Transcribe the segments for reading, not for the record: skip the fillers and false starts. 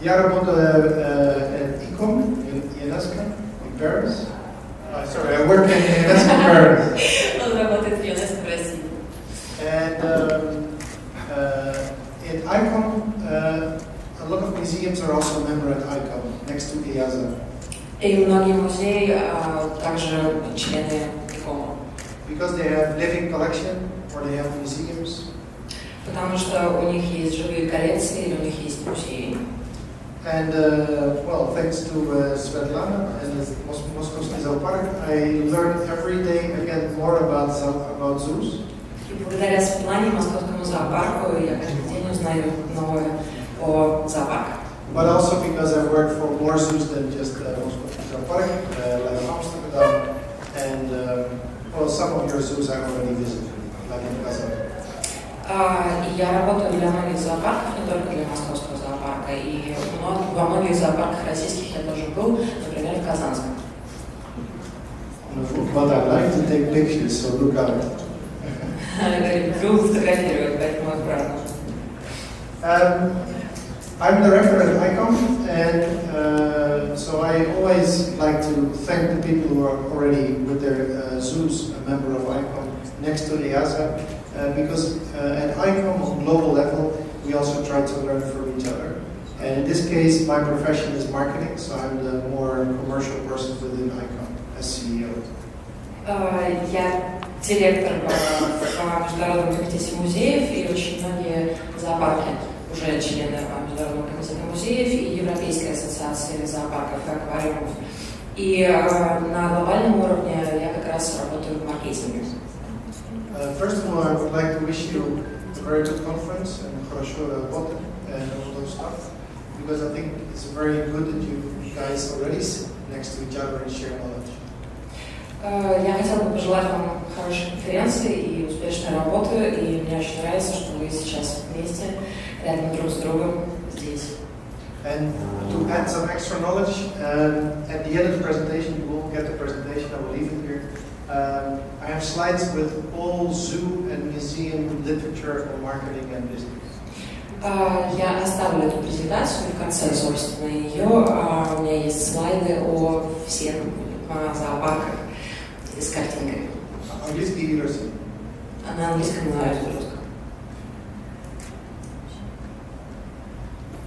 Я работаю at ICOM in UNESCO in Paris. Sorry, I work in UNESCO in Paris. Он работает в ЮНЕСКО в России. And in ICOM, a lot of museums are also a member at ICOM, next to EASA. И многие музеи также члены ИКОМа. Because they have living collection or they have museums. Потому что у них есть живые коллекции или у них есть музеи. And well, thanks to Svetlana and the Moscowski Zoopark, I learn every day again more about zoos. И благодаря Светлане и Московскому зоопарку я каждый день узнаю новое о зоопарках. But also because I've worked for more zoos than just Moscowski Zoopark, like Amsterdam, and well, some of your zoos I already visited, like in Kazan. И я работаю для многих зоопарков, не только для Московского зоопарка. И во многих зоопарках российских я тоже был, например, в Казанском. But I like to take pictures, so look out. Люблю фотографировать, поэтому аккуратно. I'm director at ICOM, and so I always like to thank the people who are already with their zoos, a member of ICOM, next to EASA, because at ICOM on global level, we also try to learn from each other. And in this case, my profession is marketing, so I'm the more commercial person within ICOM as CEO. Я директор в Международном комитете музеев, и очень многие зоопарки уже члены Международного комитета музеев и Европейской ассоциации зоопарков и аквариумов. И на глобальном уровне я как раз работаю в маркетинге. First of all, I would like to wish you a very good conference and хорошо работать and all those stuff, because I think it's very good that you guys already sit next to each other and share knowledge. Я хотела бы пожелать вам хорошей конференции и успешной работы, и мне очень нравится, что вы сейчас вместе, рядом друг с другом, здесь. And to add some extra knowledge, at the end of the presentation, you will get the presentation, I will leave it here. I have slides with all zoo and museum literature on marketing and business. Я оставлю эту презентацию в конце, собственно, ее. У меня есть слайды о всех зоопарках с картинкой. Английский или русский? На английском и на русском.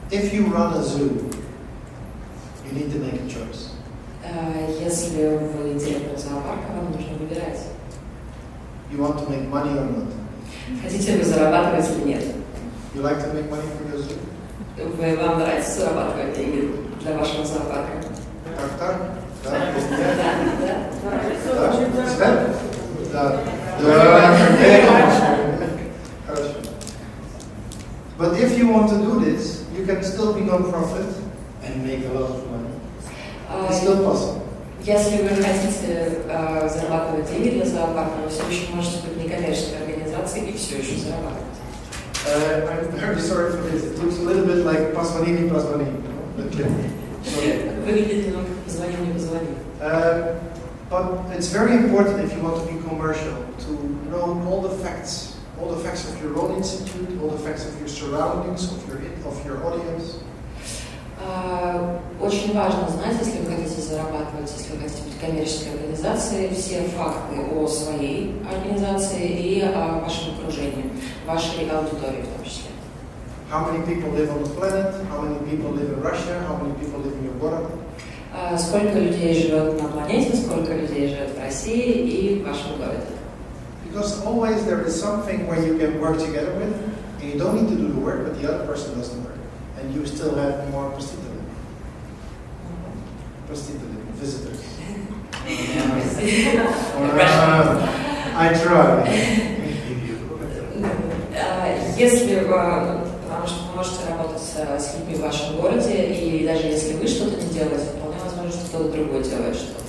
If you run a zoo, you need to make a choice. Если вы директор зоопарка, вам нужно выбирать. You want to make money or not? Хотите вы зарабатывать или нет? You like to make money for your zoo? Вам нравится зарабатывать деньги для вашего зоопарка? Так? Да? Да. Хорошо. But if you want to do this, you can still be non-profit and make a lot of money. It's still possible. Если вы хотите зарабатывать деньги для зоопарка, вы все еще можете быть некоммерческой организацией и все еще зарабатывать. I'm very sorry for this. It looks a little bit like позвони. Выглядит немного как позвони, не позвони. But it's very important if you want to be commercial to know all the facts of your own institute, all the facts of your surroundings, of your audience. Очень важно знать, если вы хотите зарабатывать, если вы хотите быть коммерческой организацией, все факты о своей организации и о вашем окружении, вашей аудитории в том числе. How many people live on the planet? How many people live in Russia? How many people live in your город? Сколько людей живет на планете, сколько людей живет в России и в вашем городе. Because always there is something where you can work together with, and you don't need to do the work, but the other person does the work, and you still have more visitors. I try. Если потому что вы можете работать с людьми в вашем городе, и даже если вы что-то не делаете, вполне возможно, что кто-то другой делает что-то.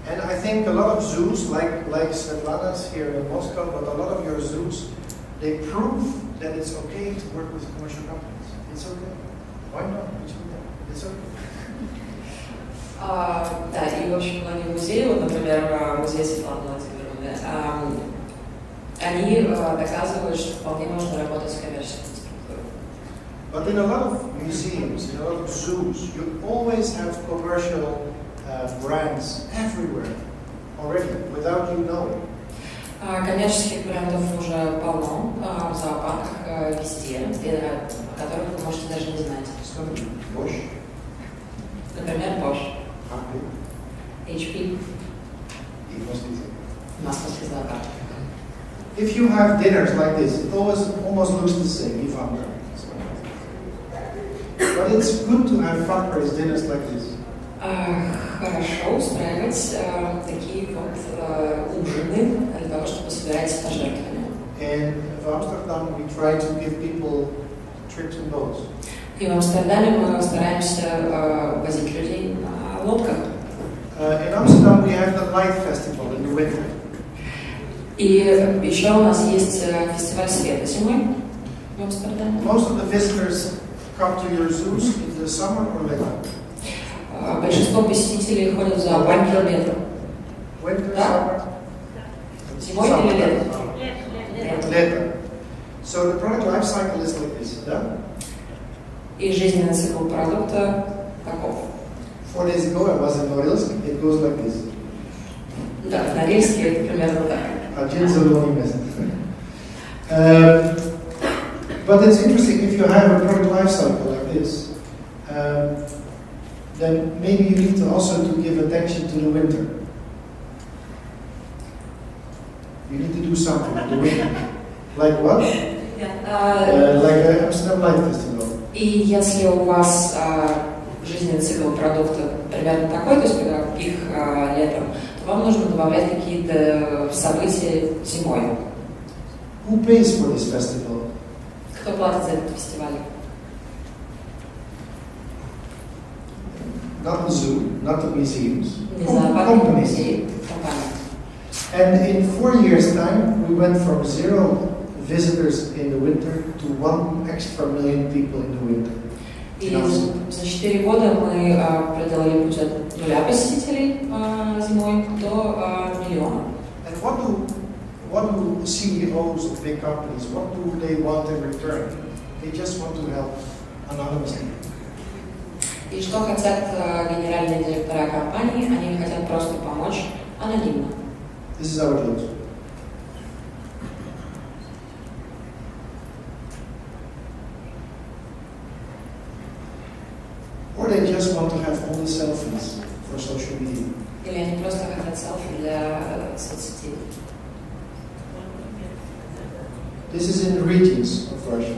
And I think a lot of zoos, like Svetlana's here in Moscow, but a lot of your zoos, they prove that it's okay to work with commercial companies. It's okay. Why not? It's okay. Да, и в общем многие музеи, вот, например, музей Светланы Владимировны, они доказывают, что вполне можно работать с коммерческой структурой. But in a lot of museums, in a lot of zoos, you always have commercial brands everywhere already, without you knowing. Коммерческих брендов уже полно в зоопарках везде, о которых вы можете даже не знать. Bosch. Например, Bosch, HP, Московский зоопарк. If you have dinners like this, it almost looks the same, if I'm right. But it's good to have fundraise dinners like this. Хорошо устраивать такие вот ужины для того, чтобы собирать пожертвования. And in Amsterdam, we try to give people trips in boats. И в Амстердаме мы стараемся возить людей на лодках. In Amsterdam, we have the light festival in the winter. И еще у нас есть фестиваль света зимой в Амстердаме. Most of the visitors come to your zoos in the summer or later. Большинство посетителей ходят в зоопарки летом. Winter, Да? summer? Зимой или летом? Later. So the product life cycle is like this, да? И жизненный цикл продукта таков. 4 days ago, I was in Norilsk. It goes like this. Да, в Норильске это примерно так. But it's interesting, if you have a product life cycle like this, then maybe you need to also to give attention to the winter. You need to do something in the winter. Like what? Like a Amsterdam Light Festival. И если у вас жизненный цикл продукта примерно такой, то есть когда пик летом, то вам нужно добавлять какие-то события зимой. Who pays for this festival? Кто платит за этот фестиваль? Not the zoo, not the museums. Не зоопарки, музеи, компании. And in 4 years' time, we went from 0 visitors in the winter to 1 extra million people in the winter. И за 4 года мы проделали путь от 0 посетителей зимой до миллиона. And what do CEOs of big companies, what do they want in return? They just want to help anonymously. И что хотят генеральные директора компаний? Они хотят просто помочь анонимно. This is how it looks. Or they just want to have all the selfies for social media. Или они просто хотят селфи для соцсетей. This is in the regions of Russia.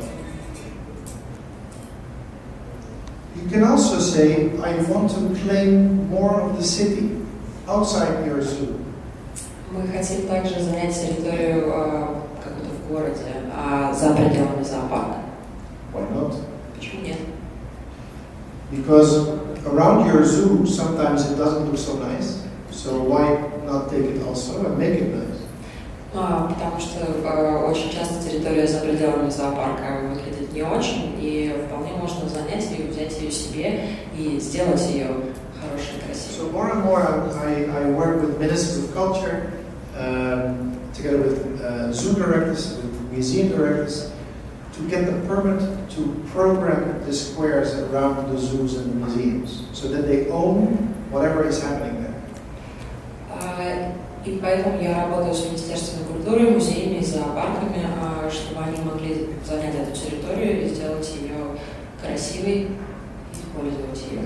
You can also say, I want to claim more of the city outside your zoo. Мы хотим также занять территорию какую-то в городе, за пределами зоопарка. Why not? Почему нет? Because around your zoo, sometimes it doesn't look so nice. So why not take it also and make it nice? Потому что очень часто территория за пределами зоопарка выглядит не очень, и вполне можно занять ее, взять ее себе и сделать ее хорошей, красивой. So more and more I work with ministers of culture, together with zoo directors, with museum directors, to get the permit to program the squares around the zoos and the museums, so that they own whatever is happening there. И поэтому я работаю с Министерством культуры, музеями и зоопарками, чтобы они могли занять эту территорию и сделать ее красивой, использовать ее.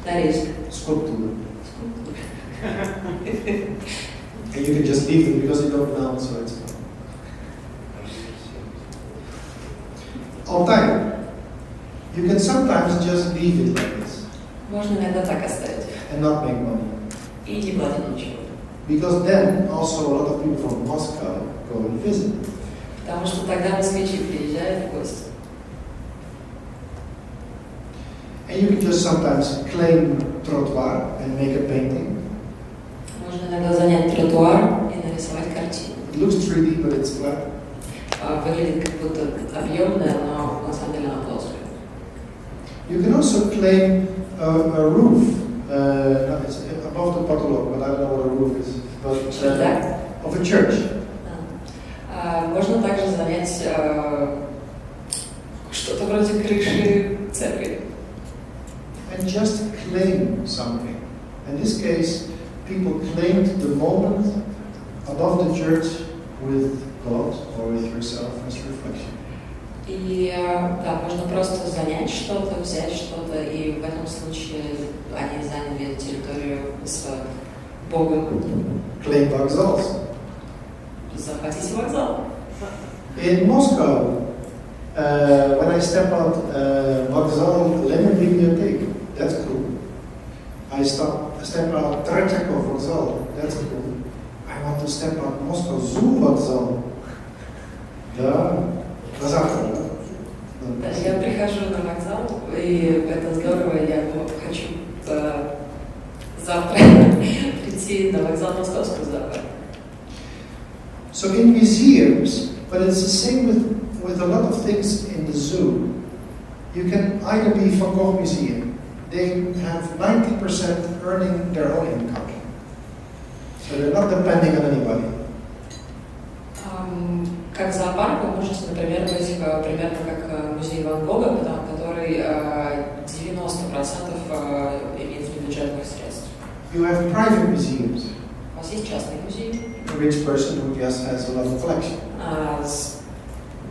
На риск. Скульптуры. And you can just leave them because you don't know, so it's fine. Altai, you can sometimes just leave it like this. Можно иногда так оставить. And not make money. И не платить ничего. Because then also a lot of people from Moscow go and visit. Потому что тогда москвичи приезжают в гости. And you can just sometimes claim trottoir and make a painting. Можно иногда занять тротуар и нарисовать картину. It looks 3D, but it's flat. Выглядит как будто объемная, но на самом деле она плоская. You can also claim a roof. No, it's above the potolog, but I don't know what a roof is. But of a church. Можно также занять что-то вроде крыши церкви. And just claim something. In this case, people claimed the moment above the church with God or with yourself as reflection. И да, можно просто занять что-то, взять что-то, и в этом случае они заняли территорию с Богом. Claim вокзал. Захватите вокзал. In Moscow, when I step out вокзал Lenin bibliothek, that's cool. I step out Tretyakov вокзал, that's cool. I want to step out Moscow Zoo вокзал. Да, на завтра, да? Я прихожу на вокзал, и это здорово, я хочу завтра прийти на вокзал Московского зоопарка. So in museums, but it's the same with a lot of things in the zoo. You can either be Van Gogh Museum. They have 90% earning their own income. So they're not depending on anybody. Как зоопарк вы можете, например, быть примерно как музей Ван Гога, который 90% имеет внебюджетных средств. You have private museums. У вас есть частные музеи. A rich person who just has a lot of collection. С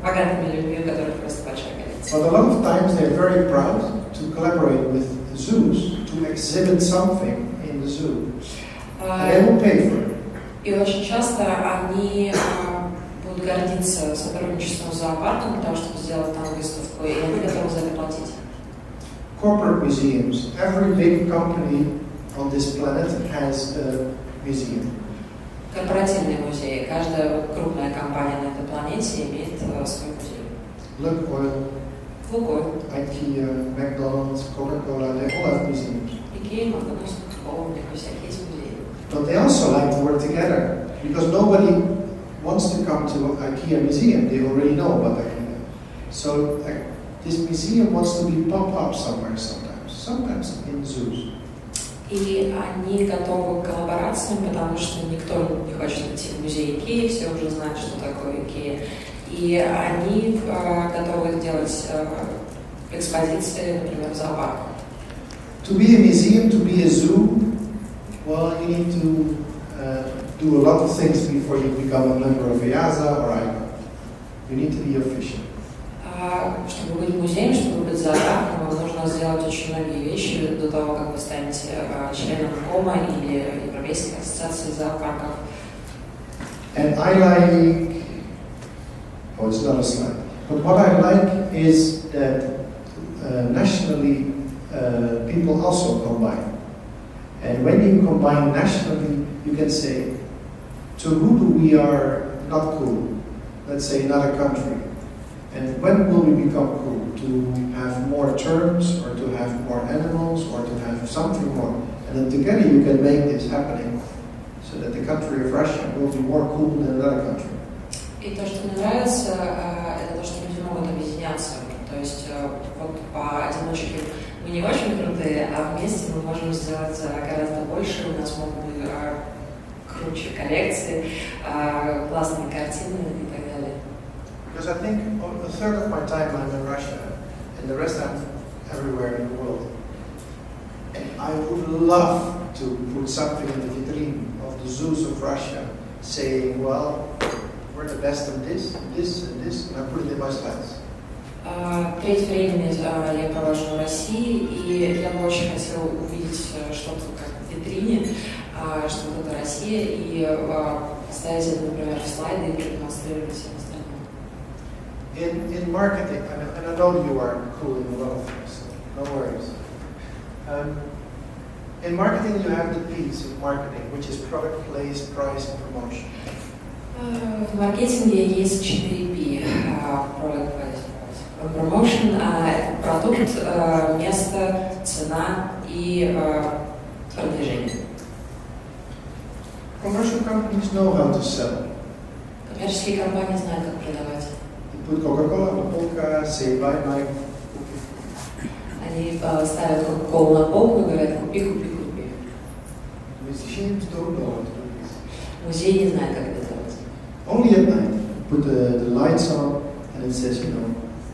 богатыми людьми, у которых просто большая коллекция. But a lot of times they're very proud to collaborate with zoos to exhibit something in the zoo. And they will pay for it. И очень часто они будут гордиться сотрудничеством с зоопарком для того, чтобы сделать там выставку, и они готовы за это платить. Corporate museums. Every big company on this planet has a museum. Корпоративные музеи. Каждая крупная компания на этой планете имеет свой музей. Лукойл, IKEA, McDonald's, Coca-Cola, they all have museums. Икея, Макдональдс, Кока-Кола, у них у всех есть музеи. But they also like to work together because nobody wants to come to IKEA museum. They already know about IKEA. So this museum wants to be pop up somewhere sometimes in zoos. И они готовы к коллаборациям, потому что никто не хочет идти в музей Икеи, все уже знают, что такое Икея. И они готовы делать экспозиции, например, в зоопарке. To be a museum, to be a zoo, well, you need to do a lot of things before you become a member of EASA or ICOM. You need to be official. Чтобы быть музеем, чтобы быть зоопарком, вам нужно сделать очень многие вещи до того, как вы станете членом КОМа или Европейской ассоциации зоопарков. And I like, oh, it's not a slide, but what I like is that nationally people also combine. And when you combine nationally, you can say, to who do we are not cool? Let's say another country. And when will we become cool? To have more terms, or to have more animals, or to have something more? And then together you can make this happening, so that the country of Russia will be more cool than another country. И то, что мне нравится, это то, что люди могут объединяться. То есть вот поодиночке мы не очень крутые, а вместе мы можем сделать гораздо больше. У нас могут быть круче коллекции, классные картины и так далее. Because I think a third of my time I'm in Russia, and the rest I'm everywhere in the world. And I would love to put something in the vitrine of the zoos of Russia, saying, well, we're the best in this, this, and this, and I put it in my slides. Треть времени я провожу в России, и я бы очень хотела увидеть что-то как в витрине, что это Россия, и поставить это, например, в слайды и продемонстрировать всем остальным. In marketing, and I know you are cool in a lot of things, no worries. In marketing, you have the P's of marketing, which is product, place, price, and promotion. В маркетинге есть 4P. Product, price, promotion – это продукт, место, цена и продвижение. Commercial companies know how to sell. Коммерческие компании знают, как продавать. You put Coca-Cola on the polka, say bye-bye. Они ставят Coca-Cola на полку и говорят: купи, купи, купи. Museums don't know how to do this. Музей не знает, как это делать. Only at night, put the lights on, and it says,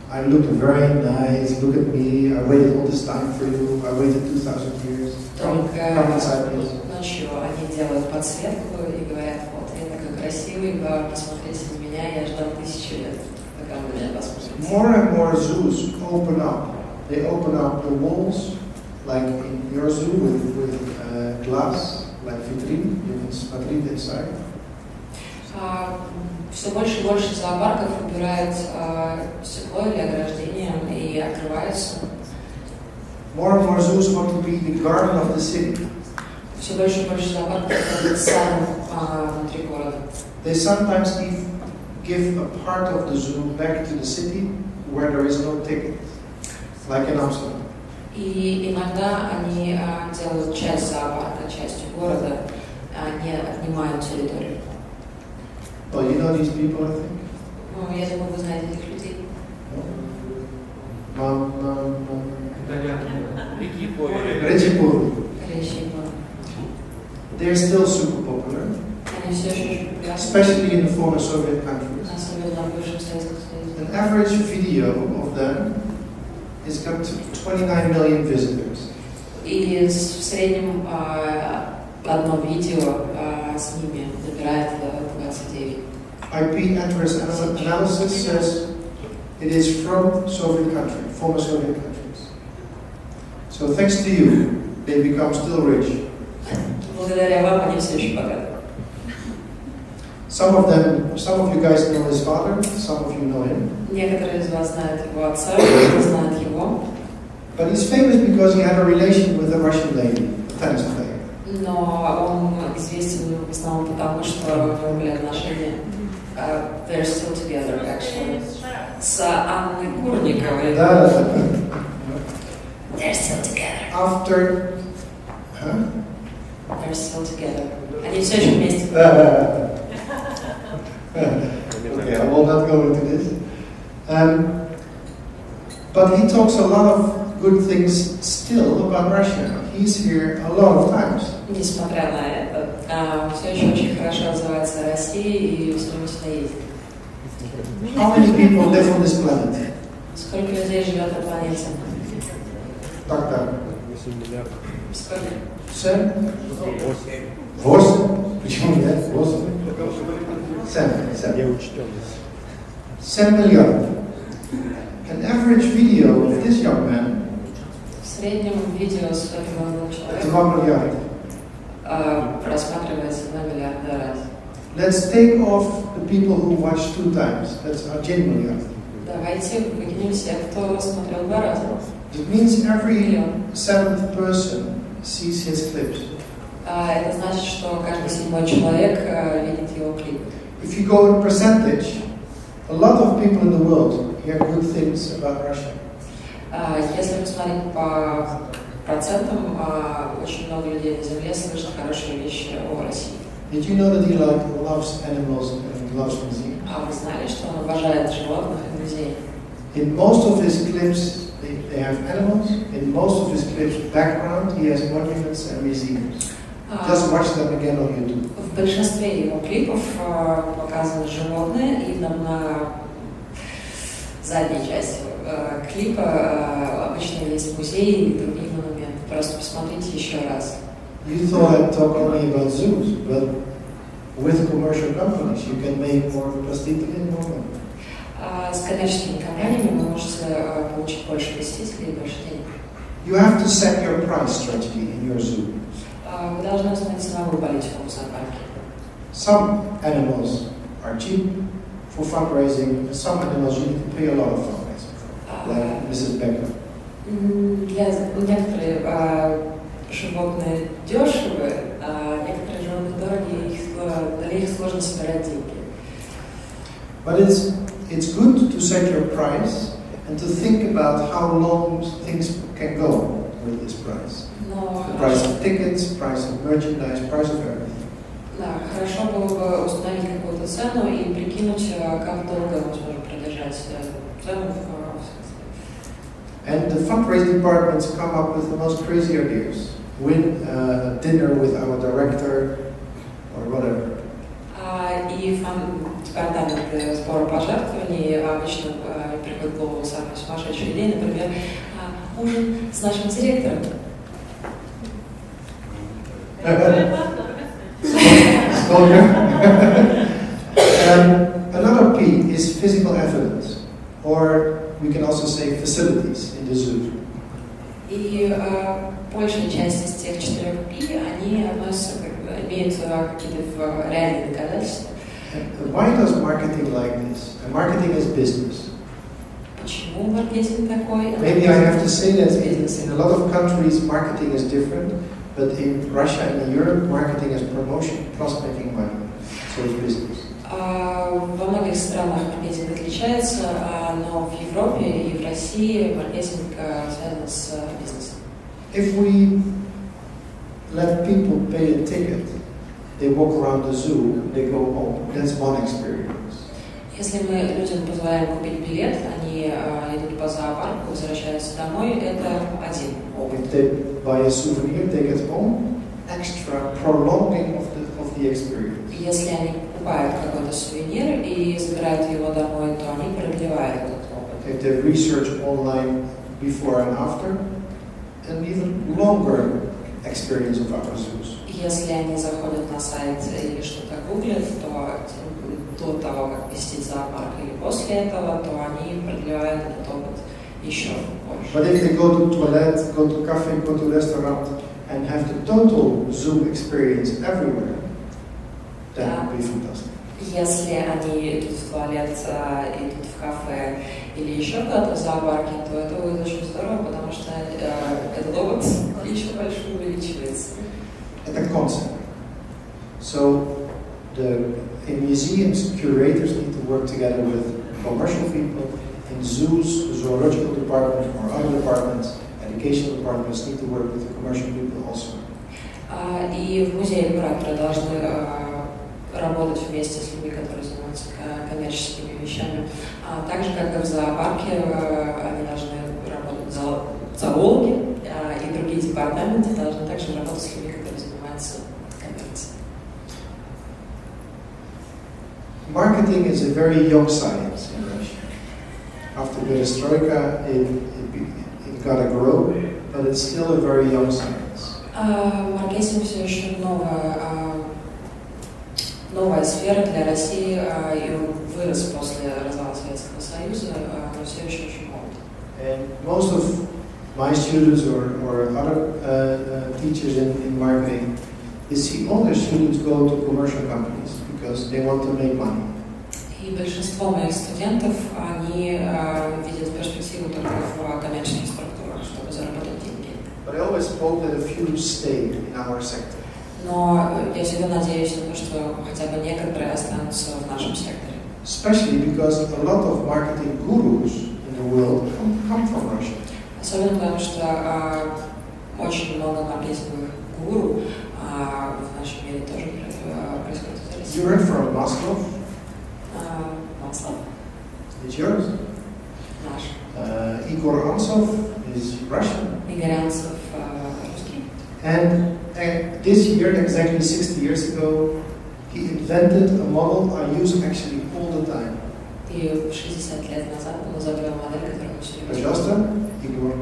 I look very nice, look at me, I waited all this time for you, I waited 2000 years. Come inside, please. Ночью они делают подсветку и говорят, вот, я такой красивый, посмотрите на меня, я ждал 1000 лет, пока вы меня посмотрите. More and more zoos open up. They open up the walls, like in your zoo with glass, like vitrine, you can смотреть inside. Все больше и больше зоопарков убирают стекло или ограждение и открываются. More and more zoos want to be the garden of the city. Все больше и больше зоопарков становятся садом внутри города. They sometimes give a part of the zoo back to the city where there is no ticket, like in Amsterdam. И иногда они делают часть зоопарка частью города, не отнимают территорию. Well, you know these people, I think. Ну, я думаю, вы знаете этих людей. They're still super popular, Они все еще очень популярны, especially in the former Soviet countries. особенно в бывшем Советском Союзе. An average video of them has got 29 million visitors. И в среднем одно видео с ними набирает 29. IP address analysis says it is from Soviet country, former Soviet countries. So thanks to you, they become still rich. Благодаря вам они все еще богаты. Some of you guys know his father, some of you know him. Некоторые из вас знают его отца, кто знает его. But he's famous because he had a relation with a Russian lady, a tennis player. Но он известен в основном потому, что у него были отношения. They're still together, actually. С Анной Курниковой. Да. They're still together. After, They're still together. Они все еще вместе. Okay, I will not go into this. But he talks a lot of good things still about Russia. He's here a lot of times. Несмотря на это, все еще очень хорошо отзывается о России и все время сюда ездит. How many people live on this planet? Сколько людей живет на планете? Так. 8 миллиардов. Сколько? 7? 8? Почему нет? 8? 7. Я учтенность. 7 million. An average video of this young man, В среднем видео с этого человека 2 миллиарда. просматривается 2 миллиарда раз. Let's take off the people who watch 2 times. That's 1 million. Давайте выкинем всех, кто смотрел 2 раза. It means every 7th person sees his clips. Это значит, что каждый 7-й человек видит его клип. If you go in percentage, a lot of people in the world hear good things about Russia. Если посмотреть по процентам, очень много людей на Земле слышат хорошие вещи о России. Did you know that he loves animals and loves museums? А вы знали, что он обожает животных и музеев? In most of his clips, they have animals. In most of his clips, background, he has monuments and museums. Just watch them again on YouTube. В большинстве его клипов показаны животные, и на задней части клипа обычно есть музеи и другие монументы. Просто посмотрите еще раз. You thought I'd talk only about zoos, but with commercial companies, you can make more посетителей and more money. С коммерческими компаниями вы можете получить больше посетителей и больше денег. You have to set your price strategy in your zoo. Вы должны узнать ценовую политику в зоопарке. Some animals are cheap for fundraising, and some animals you need to pay a lot of fundraising for, like Mrs. Becker. Некоторые животные дешевые, а некоторые животные дорогие, для них сложно собирать деньги. But it's good to set your price and to think about how long things can go with this price. The price of tickets, price of merchandise, price of everything. Да, хорошо было бы установить какую-то цену и прикинуть, как долго мы сможем продержать цену. And the fundraising departments come up with the most crazy ideas. Win a dinner with our director or whatever. И департамент сбора пожертвований обычно приходит приходит в голову самая сумасшедшая идея, например, ужин с нашим директором. Another P is physical evidence, or we can also say facilities in the zoo. И большая часть из тех 4 P, они относятся, имеют какие-то реальные доказательства. Why does marketing like this? And marketing is business. Почему маркетинг такой? Maybe I have to say that in a lot of countries marketing is different, but in Russia and in Europe marketing is promotion plus making money. So it's business. Во многих странах маркетинг отличается, но в Европе и в России маркетинг связан с бизнесом. If we let people pay a ticket, they walk around the zoo, they go home. That's one experience. Если мы людям позволяем купить билет, они идут по зоопарку, возвращаются домой, это один опыт. If they buy a souvenir, they get home. Extra prolonging of the experience. Если они покупают какой-то сувенир и забирают его домой, то они продлевают этот опыт. If they research online before and after, an even longer experience of our zoos. Если они заходят на сайт или что-то гуглят, то до того, как посетить зоопарк или после этого, то они продлевают этот опыт еще больше. But if they go to toilet, go to cafe, go to restaurant, and have the total zoo experience everywhere, that would be fantastic. Если они идут в туалет, идут в кафе или еще куда-то в зоопарке, то это будет очень здорово, потому что этот опыт еще больше увеличивается. Это concept. So in museums, curators need to work together with commercial people. In zoos, the zoological department or other departments, educational departments need to work with the commercial people also. И в музее кураторы должны работать вместе с людьми, которые занимаются коммерческими вещами. Так же, как и в зоопарке, они должны работать, зоологи и другие департаменты должны также работать с людьми, которые занимаются коммерцией. Marketing is a very young science in Russia. After perestroika, it got to grow, but it's still a very young science. Маркетинг все еще новая сфера для России, и он вырос после развала Советского Союза, но все еще очень молод. And most of my students or other teachers in marketing, they see all their students go to commercial companies because they want to make money. И большинство моих студентов, они видят перспективу только в коммерческих структурах, чтобы заработать деньги. But I always hope that a few stay in our sector. Но я всегда надеюсь на то, что хотя бы некоторые останутся в нашем секторе. Especially because a lot of marketing gurus in the world come from Russia. Особенно потому, что очень много маркетинговых гуру в нашем мире тоже происходит из России. You heard from Moscow? Маслов. It's yours. Наш. Igor Antsov is Russian. Игорь Анцев русский. And this year, exactly 60 years ago, he invented a model I use actually all the time. И 60 лет назад он изобрел модель, которую мы сегодня Пожалуйста, Igor.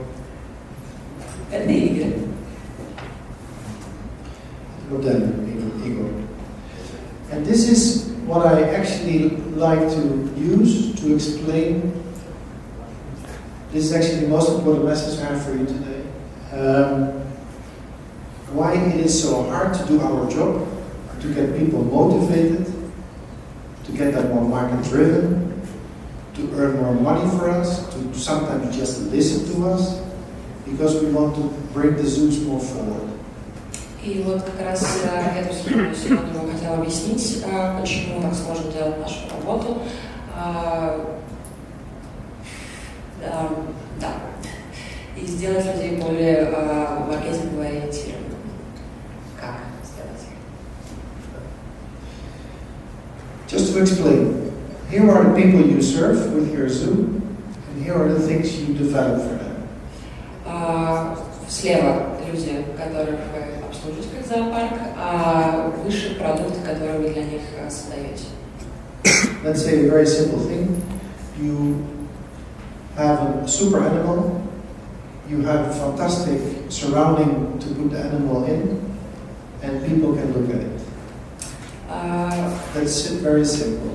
Это Игорь. Model, Igor. And this is what I actually like to use to explain. This is actually the most important message I have for you today. Why it is so hard to do our job, to get people motivated, to get them more market-driven, to earn more money for us, to sometimes just listen to us, because we want to bring the zoos more forward. И вот как раз эту схему сегодня я хотела объяснить, почему так сложно делать нашу работу. Да. И сделать людей более маркетингово ориентированными. Как сделать? Just to explain, here are the people you serve with your zoo, and here are the things you develop for them. Слева люди, которых вы обслуживаете как зоопарк, а выше продукты, которые вы для них создаете. Let's say a very simple thing. have a super animal, you have a fantastic surrounding to put the animal in, and people can look at it. That's very simple.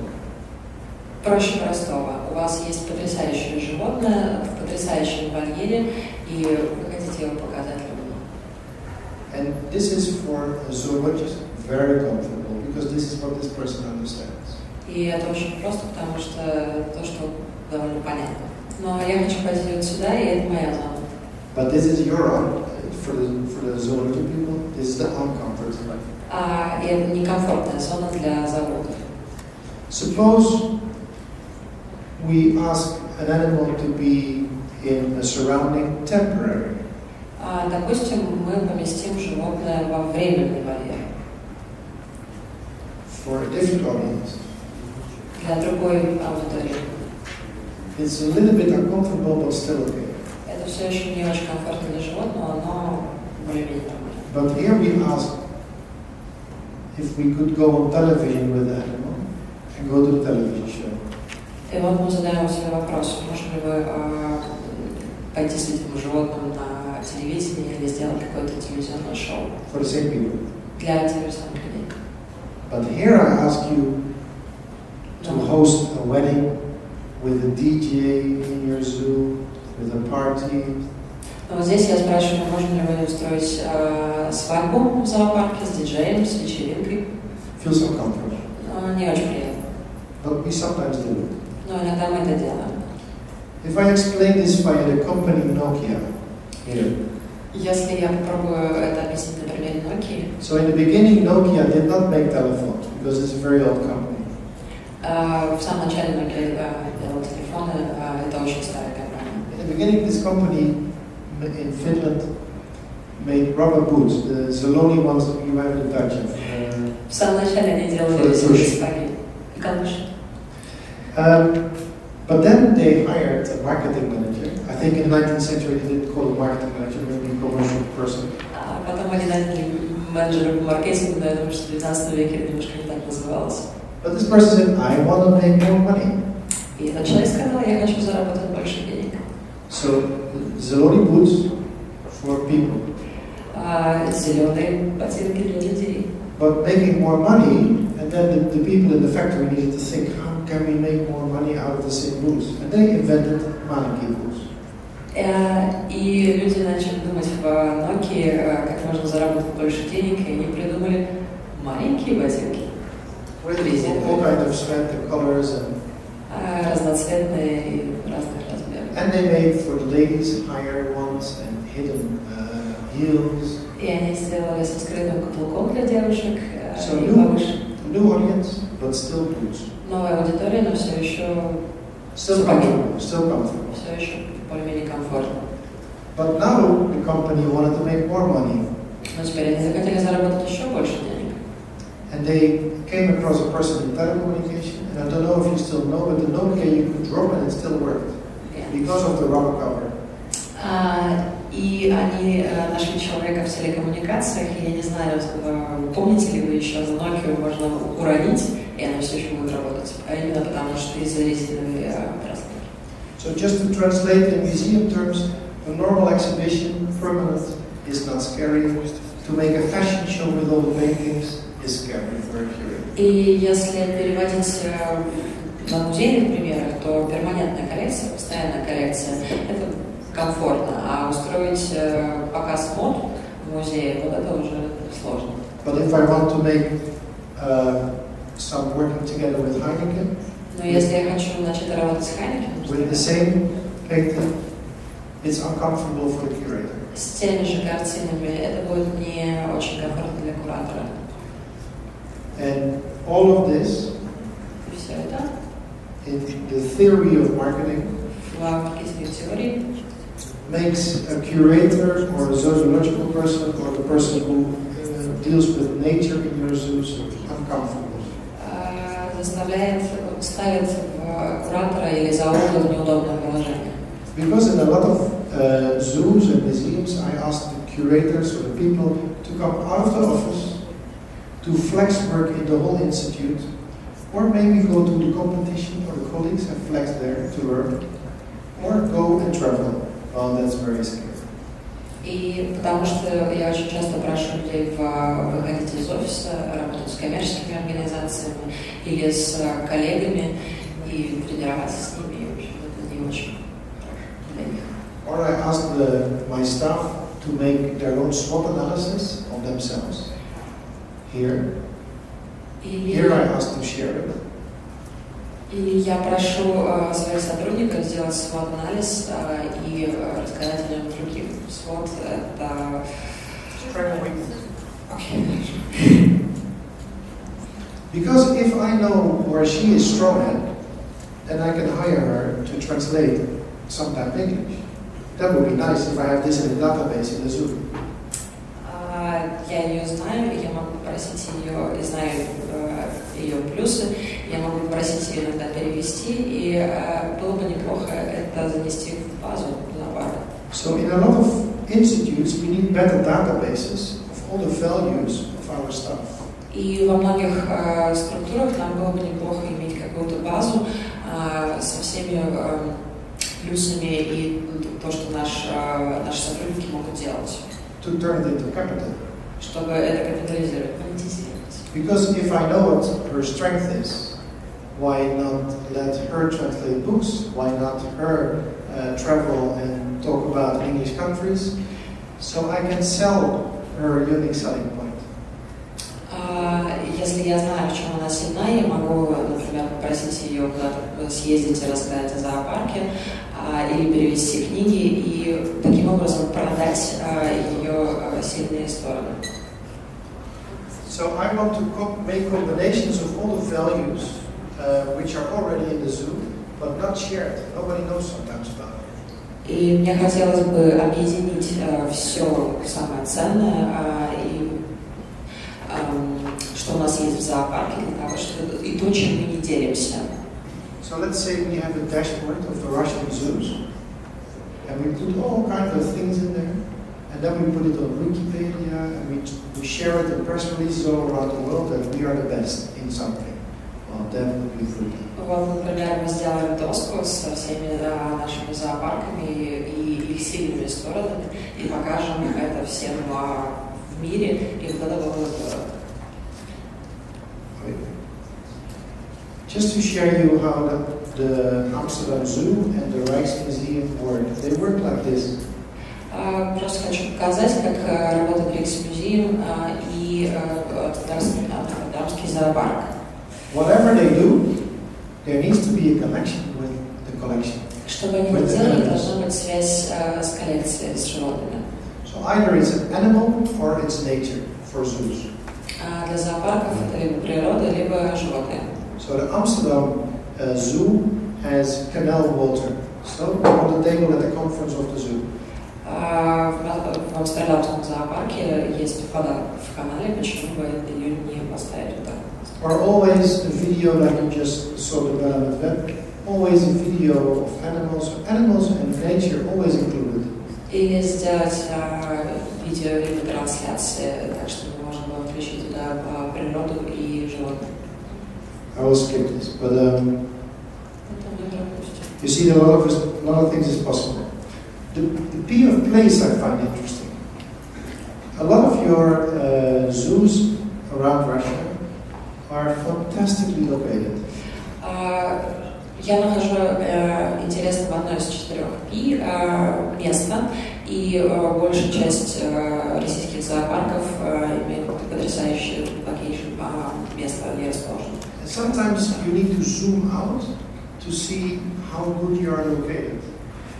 Проще простого. У вас есть потрясающее животное в потрясающем вольере, и вы хотите его показать людям. And this is for a zoologist very comfortable, because this is what this person understands. И это очень просто, потому что то, что довольно понятно. Но я хочу пойти вот сюда, и это моя зона. But this is your own, for the zoology people, this is the uncomfort zone. И это некомфортная зона для заводов. Suppose we ask an animal to be in a surrounding temporary. Допустим, мы поместим животное во временный вольер. For a different audience. Для другой аудитории. It's a little bit uncomfortable, but still okay. Это все еще не очень комфортно для животного, но более-менее нормально. But here we ask if we could go on television with the animal and go to the television show. И вот мы задаем себе вопрос, можем ли вы пойти с этим животным на телевидение или сделать какое-то телевизионное шоу For the same people. для тех же самых людей. But here I ask you to host a wedding with a DJ in your zoo, with a party. Но вот здесь я спрашиваю, можно ли вы устроить свадьбу в зоопарке с диджеем, с вечеринкой. Feels uncomfortable. Не очень приятно. But we sometimes do it. Но иногда мы это делаем. If I explain this via the company Nokia here. Если я попробую это объяснить на примере Nokia. So in the beginning Nokia did not make telephones because it's a very old company. В самом начале Nokia делал телефоны, это очень старая компания. In the beginning this company in Finland made rubber boots, the lonely ones that you have in Dutch. В самом начале они делали сапоги и калоши. But then they hired a marketing manager. I think in the 19th century they didn't call it marketing manager, maybe a commercial person. Потом они наняли менеджера по маркетингу, но я думаю, что в 19 веке это немножко не так называлось. But this person said, I want to make more money. И этот человек сказал, я хочу заработать больше денег. So, zелёные boots for people. Зеленые ботинки для людей. But making more money, and then the people in the factory needed to think, how can we make more money out of the same boots? And they invented маленькие boots. И люди начали думать в Nokia, как можно заработать больше денег, и они придумали маленькие ботинки. With all kinds of sweat, the colors, and разноцветные и разных размеров. and they made for the ladies higher ones and hidden heels. И они сделали со скрытым каблуком для девушек So и повыше. new audience, but still boots. Новая аудитория, но все еще Still comfortable. Still comfortable. все еще более-менее комфортно. But now the company wanted to make more money, Но теперь они захотели заработать еще больше денег. and they came across a person in telecommunication. And I don't know if you still know, but the Nokia you could drop and it still worked because of the rubber cover. И они нашли человека в телекоммуникациях, и я не знаю, помните ли вы еще, за Nokia можно уронить, и она все еще будет работать. А именно потому, что из-за резиновой простынки. So just to translate in museum terms, a normal exhibition, permanent, is not scary. To make a fashion show with all the paintings is scary for a curator. И если переводить на музейных примерах, то перманентная коллекция, постоянная коллекция, это комфортно, а устроить показ мод в музее, вот это уже сложно. But if I want to make some working together with Heineken, Но если я хочу начать работать с Heineken, with the same painting, it's uncomfortable for the curator. с теми же картинами, это будет не очень комфортно для куратора. And all of this, И все это in the theory of marketing, в маркетинговой теории makes a curator or a zoological person or the person who deals with nature in your zoos uncomfortable. ставит куратора или зоолога в неудобное положение. Because in a lot of zoos and museums, I ask the curators or the people to come out of the office, to flex work in the whole institute, or maybe go to the competition or the colleagues and flex there to learn, or go and travel. Well, that's very scary. И потому что я очень часто прошу людей выходить из офиса, работать с коммерческими организациями или с коллегами и тренироваться с ними, и, в общем, это не очень хорошо для них. Or I ask my staff to make their own SWOT analysis on themselves. Here I ask to share it. И я прошу своих сотрудников сделать SWOT-анализ и рассказать о нем другим. SWOT – это… Because if I know where she is strong at, then I can hire her to translate sometime English. That would be nice if I have this in a database in the Zoom. Я ее знаю, и я могу попросить ее, и знаю ее плюсы, я могу попросить ее иногда перевести, и было бы неплохо это занести в базу зоопарка. So in a lot of institutes we need better databases of all the values of our staff. И во многих структурах нам было бы неплохо иметь какую-то базу со всеми плюсами и то, что наши сотрудники могут делать. To turn it into capital. Чтобы это капитализировать, монетизировать. Because if I know what her strength is, why not let her translate books? Why not her travel and talk about English countries? So I can sell her unique selling point. Если я знаю, в чем она сильна, я могу, например, попросить ее куда-то съездить и рассказать о зоопарке или перевести книги и таким образом продать ее сильные стороны. So I want to make combinations of all the values which are already in the zoo, but not shared. Nobody knows sometimes about it. И мне хотелось бы объединить все самое ценное что у нас есть в зоопарке, для того, чтобы и то, чем мы не делимся. So let's say we have a dashboard of the Russian zoos, and we put all kinds of things in there, and then we put it on Wikipedia, and we share it in press releases all around the world that we are the best in something. Well, that would be good. Вот, например, мы сделаем доску со всеми нашими зоопарками и их сильными сторонами, и покажем это всем в мире, и вот это было здорово. Just to share you how the Amsterdam Zoo and the Rijksmuseum work. They work like this. Просто хочу показать, как работает Rijksmuseum и Амстердамский зоопарк. Whatever they do, there needs to be a connection with the collection. Что бы они ни делали, должна быть связь с коллекцией, с животными. So either it's an animal or it's nature for zoos. Для зоопарков это либо природа, либо животные. So the Amsterdam Zoo has canal water. So on the table at the conference of the zoo. В Амстердамском зоопарке есть вода в канале, почему бы ее не поставить вот так? Or always a video like you just saw the development web. Always a video of animals and nature always included. Или сделать видео или трансляции, так что можно было включить туда природу и животных. I will skip this, but you see that a lot of things is possible. The P of place I find interesting. A lot of your zoos around Russia are fantastically located. Я нахожу интересным одно из 4 P место, и большая часть российских зоопарков имеют потрясающее место, где расположено. Sometimes you need to zoom out to see how good you are located.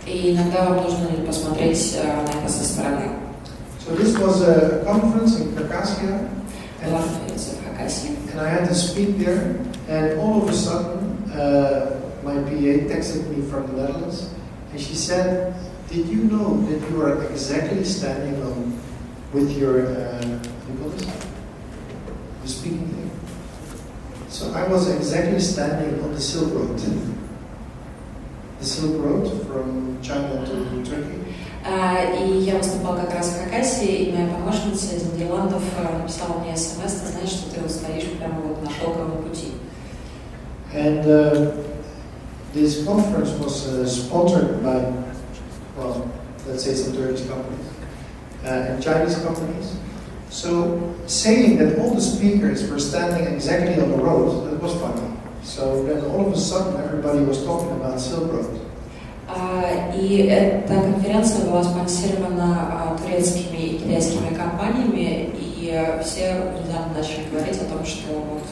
И иногда вам нужно посмотреть на это со стороны. So this was a conference in Khakassia, Была конференция в Хакасии. and I had to speak there, and all of a sudden my PA texted me from the Netherlands, and she said, "Did you know that you are exactly standing on with your the speaking thing?" So I was exactly standing on the Silk Road. The Silk Road from China to Turkey. И я выступала как раз в Хакасии, и моя помощница из Нидерландов написала мне смс: "Ты знаешь, что ты стоишь прямо вот на шелковом пути". And this conference was sponsored by, well, let's say some Turkish companies and Chinese companies. So saying that all the speakers were standing exactly on the road, that was funny. So then all of a sudden everybody was talking about Silk Road. И эта конференция была спонсирована турецкими и китайскими компаниями, и все внезапно начали говорить о том, что вот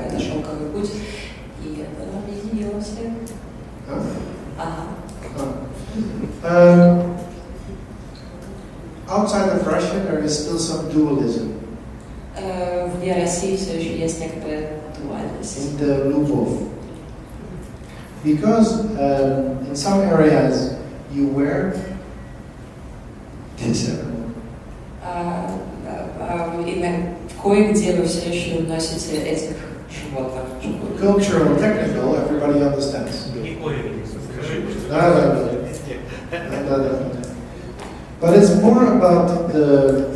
это шелковый путь, и это объединило всех. Outside of Russia, there is still some dualism. Вне России все еще есть некоторая дуальность. In the Lubov. Because in some areas you wear this animal. Кое-где вы все еще носите этих животных. Cultural and technical, everybody understands. No. But it's more about the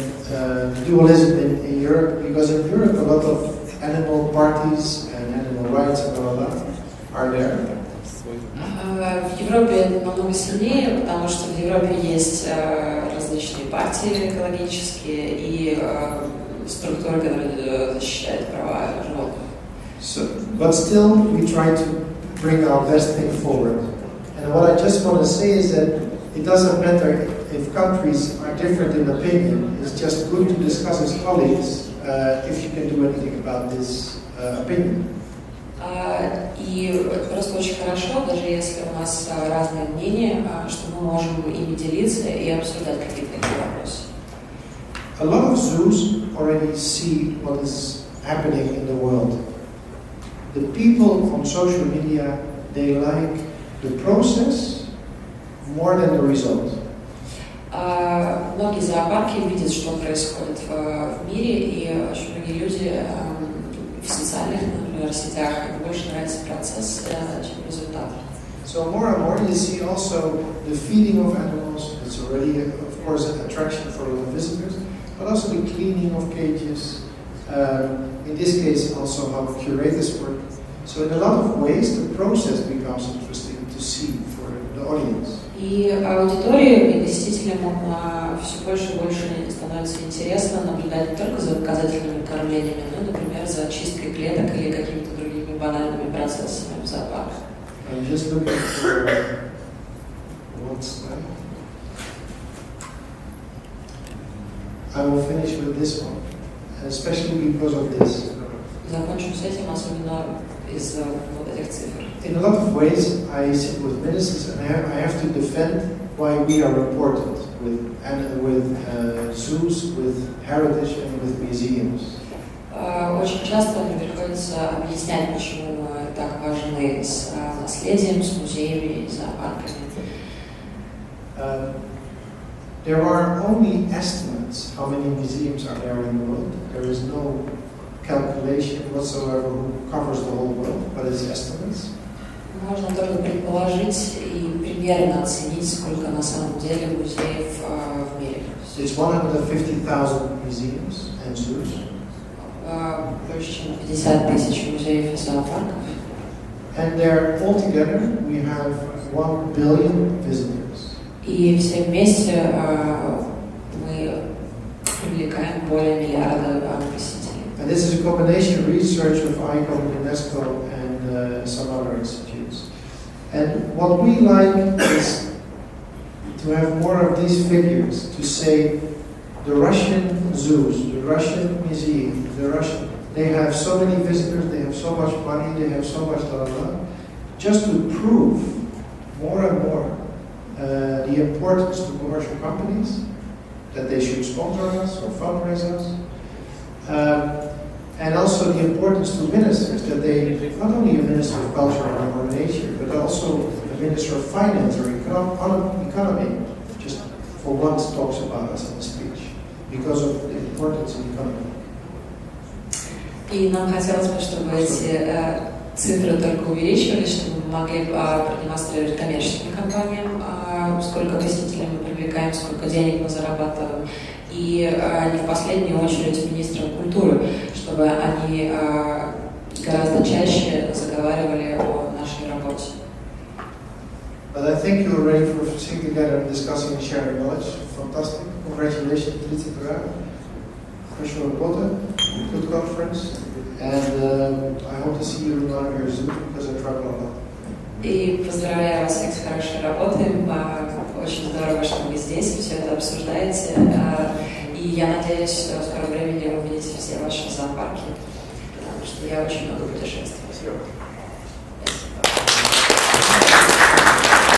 dualism in Europe, because in Europe a lot of animal parties and animal rights and all that are there. В Европе это намного сильнее, потому что в Европе есть различные партии экологические и структуры, которые защищают права животных. But still, we try to bring our best thing forward. And what I just want to say is that it doesn't matter if countries are different in opinion. It's just good to discuss as colleagues if you can do anything about this opinion. И просто очень хорошо, даже если у нас разные мнения, что мы можем ими делиться и обсуждать какие-то такие вопросы. A lot of zoos already see what is happening in the world. The people on social media, they like the process more than the result. Многие зоопарки видят, что происходит в мире, и очень многие люди в социальных, например, сетях больше нравится процесс, чем результат. So more and more you see also the feeding of animals. It's already, of course, an attraction for a lot of visitors, but also the cleaning of cages. In this case, also how curators work. So in a lot of ways, the process becomes interesting to see for the audience. И аудитории и посетителям все больше и больше становится интересно наблюдать не только за показательными кормлениями, но, например, за чисткой клеток или какими-то другими банальными процессами в зоопарке. I'm just looking for one slide. I will finish with this one, especially because of this. Закончу с этим, особенно из-за вот этих цифр. In a lot of ways, I sit with ministers and I have to defend why we are important with zoos, with heritage and with museums. Очень часто мне приходится объяснять, почему мы так важны с наследием, с музеями и зоопарками. There are only estimates how many museums are there in the world. There is no calculation whatsoever who covers the whole world, but it's estimates. Можно только предположить и примерно оценить, сколько на самом деле музеев в мире. It's 150,000 museums and zoos. Больше чем 50 тысяч музеев и зоопарков. And there altogether we have 1 billion visitors. И все вместе мы привлекаем более миллиарда посетителей. And this is a combination of research of ICOM, UNESCO, and some other institutes. And what we like is to have more of these figures, to say the Russian zoos, the Russian museum, they have so many visitors, they have so much money, they have so much just to prove more and more the importance to commercial companies, that they should sponsor us or fundraise us. And also the importance to ministers, that they, not only a minister of culture or nature, but also a minister of finance or economy, just for once talks about us in a speech, because of the importance of economy. И нам хотелось бы, чтобы эти цифры только увеличивались, чтобы мы могли продемонстрировать коммерческим компаниям, сколько посетителей мы привлекаем, сколько денег мы зарабатываем. И не в последнюю очередь министрам культуры, чтобы они гораздо чаще заговаривали о нашей работе. But I think you're ready for sitting together and discussing and sharing knowledge. Fantastic. Congratulations, 30 программ. Хорошая работа. Good conference. And I hope to see you on your Zoom because I travel a lot. И поздравляю вас всех с хорошей работой. Очень здорово, что вы здесь, все это обсуждаете. И я надеюсь, что в скором времени вы увидите все ваши зоопарки, потому что я очень много путешествую.